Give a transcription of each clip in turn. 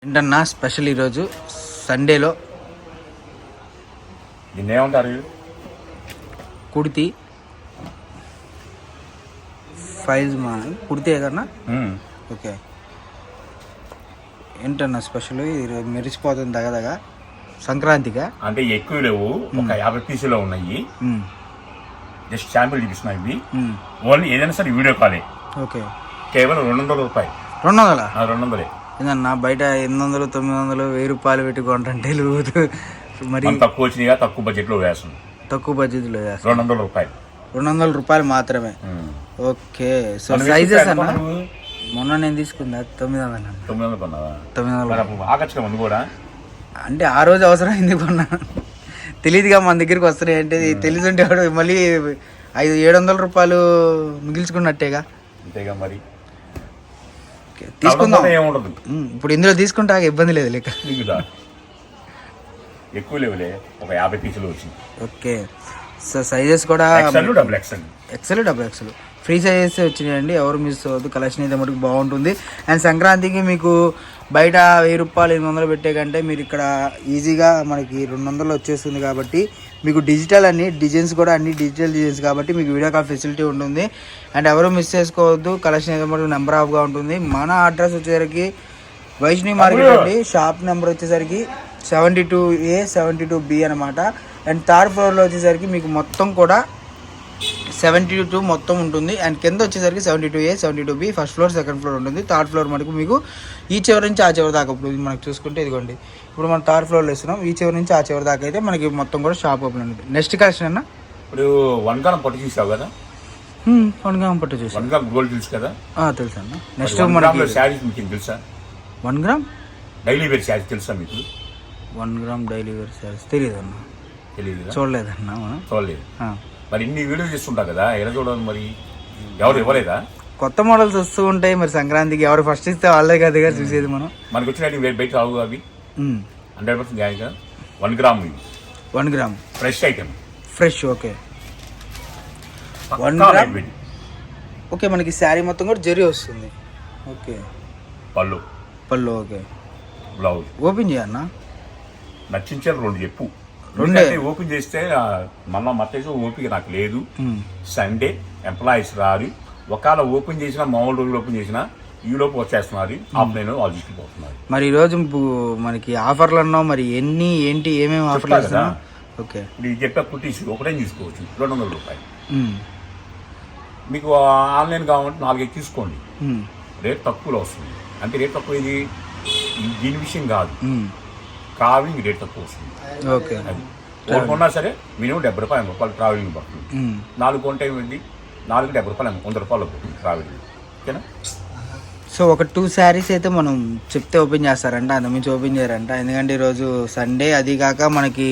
ఏంటన్నా స్పెషల్ ఈరోజు సండేలో దీన్ని ఏమంటారు? కుడితి ఫైల్స్ మా కుడితే కన్నా ఓకే. ఏంటన్నా స్పెషల్ ఈరోజు మెరిసిపోతుంది దగదగా సంక్రాంతిగా. అంటే ఎక్కువ లేవు, ఒక 50 పీసులో ఉన్నాయి. జస్ట్ శాంపిల్ చూపిస్తున్నాయి ఇవి. ఓన్లీ ఏదైనా సరే వీడియో కాలే. ఓకే. కేవలం 200 రూపాయలు. 200? 200 ఏందన్నా బయట 800 900 1000 రూపాయలు పెట్టి కొంటే మరి తక్కువ వచ్చినాయిగా, తక్కువ బడ్జెట్లో వేస్తాం. తక్కువ బడ్జెట్లో 200 రూపాయలు. 200 రూపాయలు మాత్రమే. ఓకే. సో సైజెస్ అన్న మొన్న నేను తీసుకుందా 900 కొన్నావా? 900 ఆకర్షణ ఉంది కూడా. అంటే ఆ రోజు అవసరం అయింది కొన్నా. తెలియదుగా మన దగ్గరికి వస్తున్నాయి అంటే. తెలిసింటే వాడు మళ్ళీ 700 రూపాయలు మిగిల్చుకున్నట్టేగా. అంతేగా మరి. తీసుకుందాం, ఏముండదు ఇప్పుడు ఇందులో తీసుకుంటా ఇబ్బంది లేదు లేక. ఎక్కువ లేవులే, ఒక 50 పీసులు వచ్చింది. ఓకే. సో సైజెస్ కూడా డబుల్ ఎక్సెల్ ఫ్రీ సైజెస్ వచ్చినాయండి. ఎవరు మిస్ అవ్వద్దు. కలెక్షన్ అయితే మటుకు బాగుంటుంది. అండ్ సంక్రాంతికి మీకు బయట 1000 రూపాయలు 800 పెట్టే కంటే మీరు ఇక్కడ ఈజీగా మనకి 200 వచ్చేస్తుంది. కాబట్టి మీకు డిజిటల్ అన్ని డిజైన్స్ కూడా అన్ని డిజిటల్ డిజైన్స్ కాబట్టి మీకు వీడియో కాల్ ఫెసిలిటీ ఉంటుంది. అండ్ ఎవరు మిస్ చేసుకోవద్దు. కలెక్షన్ అయితే మటుకు నెంబర్ ఆఫ్గా ఉంటుంది. మన అడ్రస్ వచ్చేసరికి వైష్ణవి మార్కెట్ అండి. షాప్ నెంబర్ వచ్చేసరికి 72A 72B అనమాట. అండ్ థర్డ్ ఫ్లోర్లో వచ్చేసరికి మీకు మొత్తం కూడా 72 మొత్తం ఉంటుంది. అండ్ కింద వచ్చేసరికి 72A 72B first floor second floor ఉంటుంది. థర్డ్ ఫ్లోర్ మనకు మీకు ఈ చివరి నుంచి ఆ చివరి దాకా. ఇప్పుడు మనకు చూసుకుంటే ఇదిగోండి, ఇప్పుడు మనం థర్డ్ ఫ్లోర్లో ఇస్తున్నాం. ఈ చివరి నుంచి ఆ చివరి దాకా అయితే మనకి మొత్తం కూడా షాప్ ఓపెన్ ఉంటుంది. నెక్స్ట్ కలెక్షన్ అన్న ఇప్పుడు 1 గ్రామ్ పట్టు చూసావు కదా? 1 గ్రామ్ పట్టు చూసి 1 గ్రామ్ గోల్డ్ తెలుసు కదా? తెలుసు అన్న. నెక్స్ట్ మనకి శారీస్ మీకు తెలుసా? 1 గ్రామ్ డైలీ వేర్ శారీస్ తెలుసా మీకు? 1 గ్రామ్ డైలీ వేర్ శారీస్ తెలియదు అన్న. తెలియదు, చూడలేదన్నా మనం. చూడలేదు. మరి ఇన్ని వీడియో చేస్తుంటా కదా, ఎలా చూడాలి మరి? ఎవరు ఇవ్వలేదా? కొత్త మోడల్స్ వస్తూ ఉంటాయి. మరి సంక్రాంతికి ఎవరు ఫస్ట్ ఇస్తే వాళ్ళే కదా చూసేది. మనం మనకి వచ్చిన బయట రావు అవి 100% guarantee. 1 gram 1 gram fresh item. Fresh. Okay. 1 gram. Okay. మనకి శారీ మొత్తం కూడా జరీ వస్తుంది. ఓకే. పళ్ళు ఓకే. బ్లౌజ్ ఓపెన్ చేయన్నా. నచ్చించాలి 2 చెప్పు. ఓపెన్ చేస్తే మళ్ళీ మత్తేసి ఓపిక నాకు లేదు. సండే ఎంప్లాయీస్ రారు. ఒకవేళ ఓపెన్ చేసినా మామూలు రోజులు ఓపెన్ చేసినా ఈ లోపు వచ్చేస్తున్నారు. ఆఫ్లైన్ వాళ్ళు తీసుకుపోతున్నారు. మరి ఈరోజు మనకి ఆఫర్లు అన్నావు, మరి ఏంటి ఏమేమి ఆఫర్లు కదా? ఓకే. ఇది చెప్పే కుర్టీస్ ఒకటే తీసుకోవచ్చు 200 రూపాయలు. మీకు ఆన్లైన్ కావాలంటే 4 తీసుకోండి, రేట్ తక్కువలో వస్తుంది. అంటే రేట్ తక్కువ ఇది దీని విషయం కాదు, ట్రావెలింగ్ రేట్ తక్కువ వస్తుంది. ఓకే. అది కొన్నా సరే మినిమం 70 రూపాయలు 80 రూపాయలు ట్రావెలింగ్ పడుతుంది. 4 కొంటే ఏంటి, 4కి 70 రూపాయలు 100 రూపాయలు పడుతుంది ట్రావెలింగ్. ఓకేనా? సో ఒక 2 శారీస్ అయితే మనం చెప్తే ఓపెన్ చేస్తారంట, అంతమించి ఓపెన్ చేయరంట. ఎందుకంటే ఈరోజు సండే, అది కాక మనకి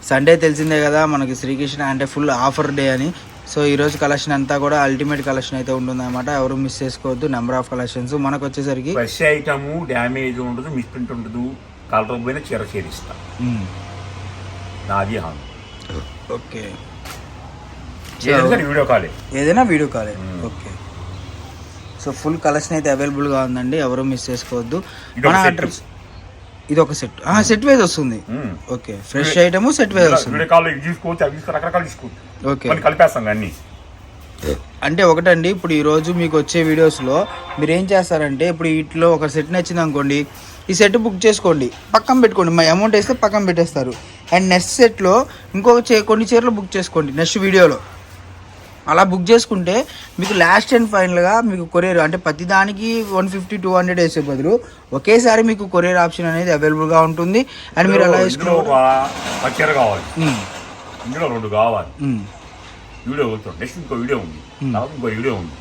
సండే తెలిసిందే కదా మనకి శ్రీకృష్ణ అంటే ఫుల్ ఆఫర్ డే అని. సో ఈరోజు కలెక్షన్ అంతా కూడా అల్టిమేట్ కలెక్షన్ అయితే ఉంటుంది అనమాట. ఎవరు మిస్ చేసుకోవద్దు. నెంబర్ ఆఫ్ కలెక్షన్స్ మనకు వచ్చేసరికి ఫ్రెష్ ఐటమ్, డ్యామేజ్ ఉండదు, మిస్ప్రింట్ ఉండదు. కలర్ పోయినా చీర చేరిస్తా. నాది హామీ. ఓకే. ఏదైనా వీడియో కాలే. ఓకే. సో ఫుల్ కలెక్షన్ అయితే అవైలబుల్గా ఉందండి. ఎవరు మిస్ చేసుకోవద్దు. మన అడ్రస్ ఇది ఒక సెట్ సెట్ వైజ్ వస్తుంది. Okay. Fresh item set wise వస్తుంది. ఓకే. కలిపేస్తాం అన్ని. అంటే ఒకటండి, ఇప్పుడు ఈరోజు మీకు వచ్చే వీడియోస్లో మీరు ఏం చేస్తారంటే, ఇప్పుడు వీటిలో ఒక సెట్ నచ్చింది అనుకోండి, ఈ సెట్ బుక్ చేసుకోండి, పక్కన పెట్టుకోండి. మా అమౌంట్ వేస్తే పక్కన పెట్టేస్తారు. అండ్ నెక్స్ట్ సెట్లో ఇంకొక కొన్ని చీరలు బుక్ చేసుకోండి నెక్స్ట్ వీడియోలో. అలా బుక్ చేసుకుంటే మీకు లాస్ట్ అండ్ ఫైనల్గా మీకు కొరియర్ అంటే ప్రతి దానికి 150 200 వేసే బదులు ఒకేసారి మీకు కొరియర్ ఆప్షన్ అనేది అవైలబుల్గా ఉంటుంది. అండ్ మీరు అలా వేసుకుని ఇందులో 2 కావాలి. వీడియో నెక్స్ట్ ఇంకో వీడియో ఉంది, ఇంకో వీడియో ఉంది.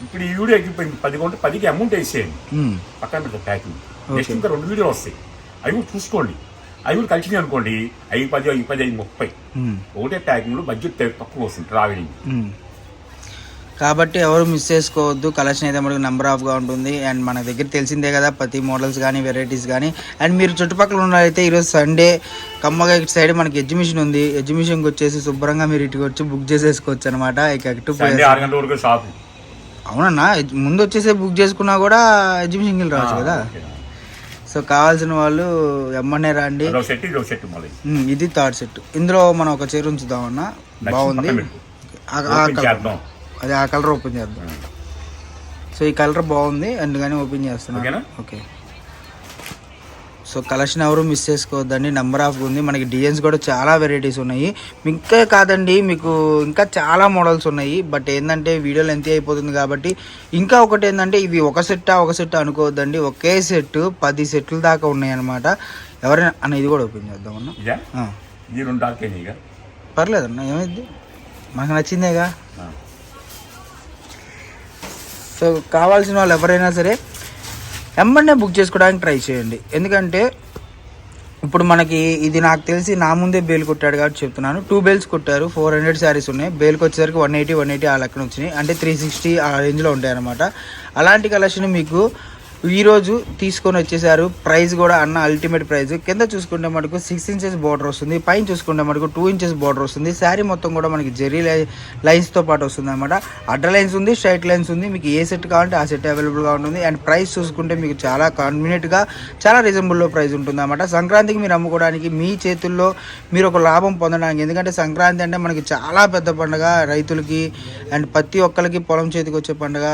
ఇప్పుడు ఈ వీడియోకి 10 కొంటే 10కి అమౌంట్ వేసేయండి, పక్కన పెడతాం ప్యాకింగ్. నెక్స్ట్ ఇంకా 2 వీడియోలు వస్తాయి, అవి కూడా చూసుకోండి. అవి కూడా కలిసినాయి అనుకోండి, 5 10 5 30 ఒకటే ప్యాకింగ్లో బడ్జెట్ తక్కువ వస్తుంది ట్రావెలింగ్. కాబట్టి ఎవరు మిస్ చేసుకోవద్దు. కలెక్షన్ అయితే మనకు నెంబర్ ఆఫ్గా ఉంటుంది. అండ్ మన దగ్గర తెలిసిందే కదా ప్రతి మోడల్స్ కానీ వెరైటీస్ కానీ. అండ్ మీరు చుట్టుపక్కల ఉన్నట్లయితే ఈరోజు సండే కమ్మగా ఇటు సైడ్ మనకి ఎగ్జిబిషన్ ఉంది. ఎగ్జిబిషన్కి వచ్చేసి శుభ్రంగా మీరు ఇటుకు వచ్చి బుక్ చేసేసుకోవచ్చు అనమాట. ఇక అవునన్నా, ముందు వచ్చేసి బుక్ చేసుకున్నా కూడా ఎగ్జిబిషన్కి వెళ్ళి రావచ్చు కదా. సో కావాల్సిన వాళ్ళు ఎమ్మనే రండి. సెట్ మళ్ళీ ఇది థర్డ్ సెట్. ఇందులో మనం ఒక చీర ఉంచుదామన్నా, బాగుంది. అదే ఆ కలర్ ఓపెన్ చేద్దాం. సో ఈ కలర్ బాగుంది అందుకని ఓపెన్ చేస్తున్నాను. ఓకే, సో కలెక్షన్ ఎవరు మిస్ చేసుకోవద్దండి. నెంబర్ ఆఫ్ ఉంది. మనకి డిజైన్స్ కూడా చాలా వెరైటీస్ ఉన్నాయి. ఇంకా కాదండి, మీకు ఇంకా చాలా మోడల్స్ ఉన్నాయి. బట్ ఏంటంటే వీడియోలు ఎంత అయిపోతుంది కాబట్టి ఇంకా ఒకటి ఏంటంటే ఇవి ఒక సెట్ అనుకోవద్దండి. ఒకే సెట్ 10 సెట్లు దాకా ఉన్నాయి అనమాట. ఎవరైనా అన్న ఇది కూడా ఓపెన్ చేద్దామన్నా. పర్లేదన్న, ఏమైంది, మనకు నచ్చిందేగా. సో కావాల్సిన వాళ్ళు ఎవరైనా సరే వెంబడే బుక్ చేసుకోవడానికి ట్రై చేయండి. ఎందుకంటే ఇప్పుడు మనకి ఇది నాకు తెలిసి నా ముందే బేల్ కొట్టాడు కాబట్టి చెప్తున్నాను. 2 బేల్స్ కొట్టారు, 400 శారీస్ ఉన్నాయి. బేల్కి వచ్చేసరికి 180 ఆ లెక్కన వచ్చినాయి. అంటే 360 ఆ రేంజ్లో ఉంటాయి అనమాట. అలాంటి కలెక్షన్ మీకు ఈరోజు తీసుకొని వచ్చేసారు. ప్రైస్ కూడా అన్న అల్టిమేట్ ప్రైస్. కింద చూసుకుంటే మనకు 6 ఇంచెస్ బార్డర్ వస్తుంది, పైన చూసుకుంటే మనకు 2 ఇంచెస్ బార్డర్ వస్తుంది. శారీ మొత్తం కూడా మనకి జెరీ లైన్స్తో పాటు వస్తుంది అనమాట. అడ్డ లైన్స్ ఉంది, స్ట్రైట్ లైన్స్ ఉంది. మీకు ఏ సెట్ కావాలంటే ఆ సెట్ అవైలబుల్గా ఉంటుంది. అండ్ ప్రైస్ చూసుకుంటే మీకు చాలా కన్వీనియంట్గా, చాలా రీజనబుల్లో ప్రైస్ ఉంటుంది అనమాట. సంక్రాంతికి మీరు అమ్ముకోవడానికి, మీ చేతుల్లో మీరు ఒక లాభం పొందడానికి. ఎందుకంటే సంక్రాంతి అంటే మనకి చాలా పెద్ద పండుగ రైతులకి. అండ్ ప్రతి ఒక్కరికి పొలం చేతికి వచ్చే పండుగ,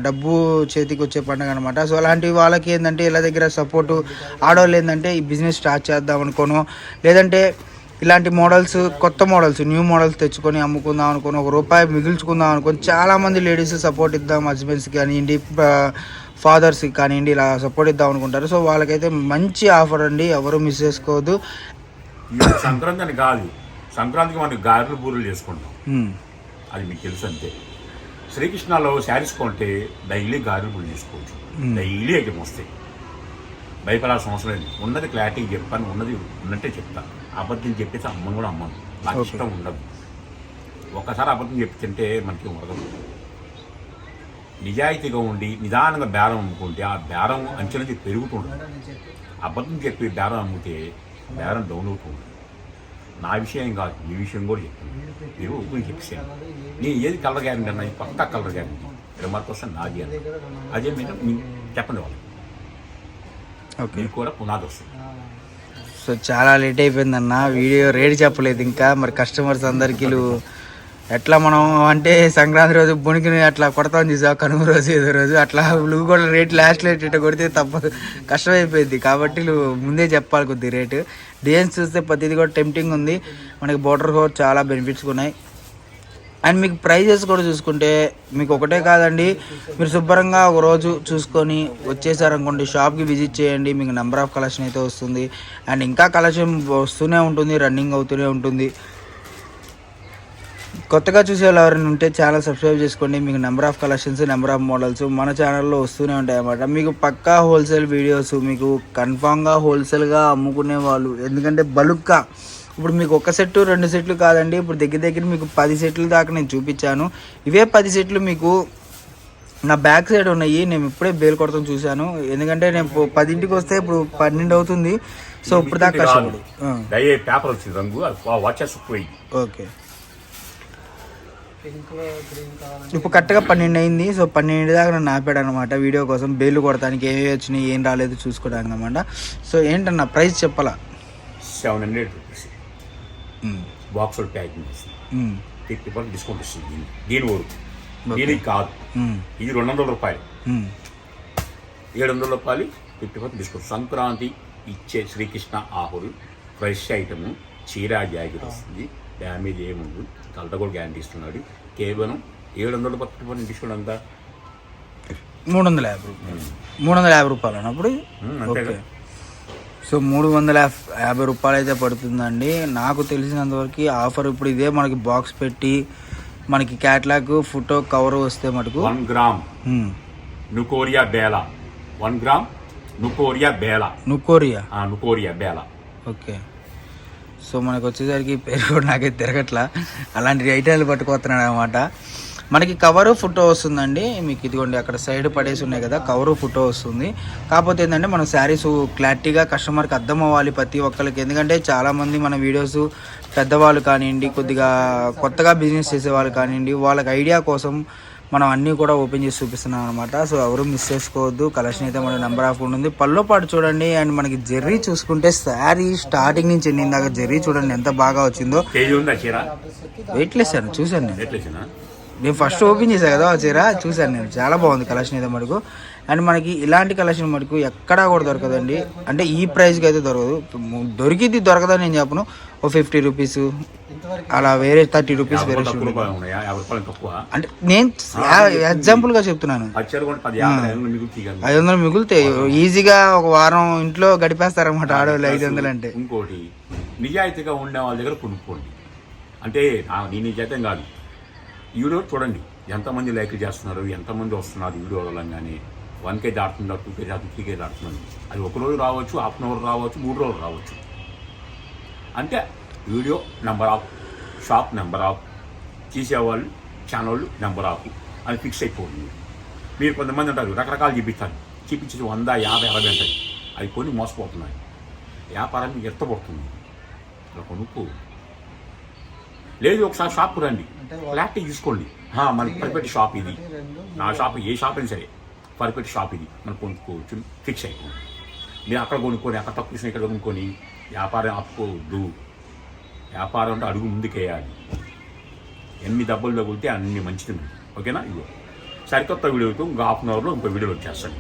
డబ్బు చేతికి వచ్చే పండుగ అనమాట. సో అలాంటి వాళ్ళకి ఏంటంటే ఇలా దగ్గర సపోర్టు, ఆడవాళ్ళు ఏంటంటే ఈ బిజినెస్ స్టార్ట్ చేద్దాం అనుకోను, లేదంటే ఇలాంటి మోడల్స్, కొత్త మోడల్స్, న్యూ మోడల్స్ తెచ్చుకొని అమ్ముకుందాం అనుకోని, ₹1 మిగుల్చుకుందాం అనుకోని చాలామంది లేడీస్ సపోర్ట్ ఇద్దాం, హస్బెండ్స్కి కానివ్వండి, ఫాదర్స్కి కానివ్వండి, ఇలా సపోర్ట్ ఇద్దాం అనుకుంటారు. సో వాళ్ళకైతే మంచి ఆఫర్ అండి, ఎవరు మిస్ చేసుకోవద్దు. సంక్రాంతి అని కాదు, సంక్రాంతికి మనం గారెలు బూరెలు చేసుకుంటాం, అది మీకు తెలుసు అంతే. శ్రీకృష్ణలో శారీస్ కొంటే డైలీ గారెలు బూరెలు చేసుకోవచ్చు, డైలీ ఐటమ్ వస్తాయి. భయపడాల్సిన అవసరం లేదు. ఉన్నది క్లారిటీ చెప్పాను, ఉన్నది ఉన్నట్టే చెప్తాను. అబద్ధం చెప్పేసి అమ్మను కూడా అమ్మను, నాకు ఇష్టం ఉండదు. ఒక్కసారి అబద్ధం చెప్తుంటే మనకి ఉరగదు. నిజాయితీగా ఉండి నిదానంగా బేరం అమ్ముకుంటే ఆ బేరం అంచెలకి పెరుగుతుంటుంది. అబద్ధం చెప్పి బేరం అమ్మితే బేరం డౌన్ అవుతుంది. నా విషయం కాదు, మీ విషయం కూడా చెప్తాను. మీరు ఊపిరి చెప్పేసాను, నేను ఏది కలర్ గ్యారెంటీ అన్నా పక్కా కలర్ గ్యారెంటీ 20% నాది అని. అదే మీరు చెప్పండి వాళ్ళు, ఓకే, కూడా పునాది వస్తుంది. సో చాలా లేట్ అయిపోయిందన్న, వీడియో రేట్ చెప్పలేదు ఇంకా. మరి కస్టమర్స్ అందరికీ ఎట్లా మనం అంటే సంక్రాంతి రోజు బొనికిని అట్లా కొడతాం చూసా, కనుమ రోజు ఏదో రోజు అట్లా నువ్వు కూడా రేట్ లాస్ట్ రేట్ ఇట్లా కొడితే తప్ప కష్టమైపోయింది. కాబట్టి నువ్వు ముందే చెప్పాలి కొద్ది రేటు. డిజైన్స్ చూస్తే ప్రతిదీ కూడా టెంప్టింగ్ ఉంది. మనకి బోర్డర్ కూడా చాలా బెనిఫిట్స్ ఉన్నాయి. అండ్ మీకు ప్రైజెస్ కూడా చూసుకుంటే మీకు ఒకటే కాదండి, మీరు శుభ్రంగా ఒక రోజు చూసుకొని వచ్చేసారనుకోండి, షాప్కి విజిట్ చేయండి, మీకు నెంబర్ ఆఫ్ కలెక్షన్ అయితే వస్తుంది. అండ్ ఇంకా కలెక్షన్ వస్తూనే ఉంటుంది, రన్నింగ్ అవుతూనే ఉంటుంది. కొత్తగా చూసే వాళ్ళు ఎవరైనా ఉంటే ఛానల్ సబ్స్క్రైబ్ చేసుకోండి. మీకు number of collections, number of models మన ఛానల్లో వస్తూనే ఉంటాయి అన్నమాట. మీకు పక్కా హోల్సేల్ వీడియోస్, మీకు కన్ఫామ్గా హోల్సేల్గా అమ్ముకునే వాళ్ళు, ఎందుకంటే బల్క్గా ఇప్పుడు మీకు ఒక సెట్ 2 సెట్లు కాదండి, ఇప్పుడు దగ్గర మీకు 10 సెట్లు దాకా నేను చూపించాను. ఇవే 10 సెట్లు మీకు నా బ్యాక్ సైడ్ ఉన్నాయి. నేను ఇప్పుడే బేల్ కొడతాం చూశాను, ఎందుకంటే నేను 10ంటికి వస్తే ఇప్పుడు 12 అవుతుంది. సో ఇప్పుడు దాకా కష్టపడి ఓకే, ఇప్పుడు కరెక్ట్గా 12 అయింది. సో 12 దాకా నన్ను ఆపాడు అనమాట వీడియో కోసం, బేలు కొడటానికి ఏమి వచ్చినాయి ఏం రాలేదు చూసుకోవడానికి అనమాట. సో ఏంటన్నా ప్రైస్ చెప్పాలా? 700 రూపీస్ బాక్స్ ప్యాకింగ్ చేస్తుంది, 50% డిస్కౌంట్ ఇస్తుంది. దీని వరకు దీనికి కాదు, ఇది 200 రూపాయలు, 700 రూపాయలు 50% డిస్కౌంట్. సంక్రాంతి ఇచ్చే శ్రీకృష్ణ ఆఫర్, ఫ్రెష్ ఐటమ్, చీర జాకెట్ వస్తుంది, డ్యామేజ్ ఏముంది, కలర్ కూడా గ్యారంటీ ఇస్తున్నాడు. కేవలం 700 రూపాయలు డిస్కౌంట్ అంతా 350 రూపాయలు అన్నప్పుడు ఓకే. సో 350 రూపాయలు అయితే పడుతుందండి. నాకు తెలిసినంతవరకు ఆఫర్ ఇప్పుడు ఇదే. మనకి బాక్స్ పెట్టి మనకి క్యాట్లాగ్ ఫోటో కవర్ వస్తే మటుకు 1 gram నుకోరియా Bela, 1 gram నుకోరియా Bela okay. So మనకు వచ్చేసరికి పేరు కూడా నాకైతే తిరగట్లా, అలాంటి ఐటెంలు పట్టుకొస్తున్నాడు అనమాట. మనకి కవరు ఫోటో వస్తుందండి. మీకు ఇదిగోండి అక్కడ సైడ్ పడేసి ఉన్నాయి కదా, కవరు ఫోటో వస్తుంది. కాకపోతే ఏంటంటే మన శారీస్ క్లారిటీగా కస్టమర్కి అర్థం అవ్వాలి ప్రతి ఒక్కరికి. ఎందుకంటే చాలామంది మన వీడియోస్ పెద్దవాళ్ళు కానివ్వండి, కొద్దిగా కొత్తగా బిజినెస్ చేసేవాళ్ళు కానివ్వండి, వాళ్ళకి ఐడియా కోసం మనం అన్నీ కూడా ఓపెన్ చేసి చూపిస్తున్నాం అనమాట. సో ఎవరు మిస్ చేసుకోవద్దు. కలెక్షన్ అయితే మన నెంబర్ ఆఫ్ ఉంటుంది. పల్లో పాటు చూడండి. అండ్ మనకి జెర్రీ చూసుకుంటే శారీ స్టార్టింగ్ నుంచి ఎన్ని దాకా జెర్రీ చూడండి ఎంత బాగా వచ్చిందో. కేజీ ఉందా చీర? వెయిట్లెస్ అండి, చూశాను నేను. ఎట్లేసినా నేను ఫస్ట్ ఓపెన్ చేశాను కదా ఆ చీర, చూశాను నేను. చాలా బాగుంది కలెక్షన్ అయితే మటుకు. అండ్ మనకి ఇలాంటి కలెక్షన్ మటుకు ఎక్కడా కూడా దొరకదండి. అంటే ఈ ప్రైస్కి అయితే దొరకదు. దొరికింది దొరకదని నేను చెప్పను. ఓ 50 రూపీస్ అలా, వేరే 30 రూపీస్ వేరే ఉన్నాయా? 50 రూపాయలు తక్కువ. అంటే నేను ఎగ్జాంపుల్గా చెప్తున్నాను. ఆ చీర కొంటే 10, 50, 500 మిగులుతాయి కదా. 500 మిగులుతే ఈజీగా ఒక వారం ఇంట్లో గడిపేస్తారన్నమాట ఆడవాళ్ళు 500 అంటే. ఇంకోటి నిజాయితీగా ఉండే వాళ్ళ దగ్గర కొనుక్కోండి. అంటే నేను నిజాయితీ కాదు, వీడియో చూడండి ఎంతమంది లైక్లు చేస్తున్నారు, ఎంతమంది వస్తున్నారు వీడియో వదలంగానే. 1K దాటుతుందా, 2K దాటుతుంది, 3K దాటుతుంది. అది ఒక రోజు రావచ్చు, హాఫ్ అన్ అవర్ రావచ్చు, 3 రోజులు రావచ్చు. అంటే video number of, shop number of, తీసేవాళ్ళు ఛానళ్ళు నెంబర్ ఆఫ్ అని ఫిక్స్ అయిపోతుంది. మీరు కొంతమంది అంటారు రకరకాలు చూపిస్తారు, చూపించేది 100, 50, 60 అంటారు. అవి కొన్ని మోసపోతున్నాయి. వ్యాపారం మీకు ఎత్తపడుతుంది. అలా కొనుక్కో. లేదు ఒకసారి షాప్కు రండి, క్లారిటీ తీసుకోండి. మనకి పర్ఫెక్ట్ షాప్ ఇది, నా షాప్ ఏ షాప్ అయినా సరే పర్ఫెక్ట్ షాప్ ఇది, మనం కొనుక్కోవచ్చు, ఫిక్స్ అయిపోయింది. మీరు అక్కడ కొనుక్కొని అక్కడ తక్కువ విషయం ఇక్కడ కొనుక్కొని వ్యాపారం ఆపుకోవద్దు. వ్యాపారం అంటే అడుగు ముందుకేయాలి. ఎన్ని దెబ్బలు తగిలితే అన్ని మంచిది. ఓకేనా? ఇదిగో సరికొత్త వీడియోతో ఇంకా హాఫ్ అన్ అవర్లో ఇంకో వీడియో వచ్చేస్తాను.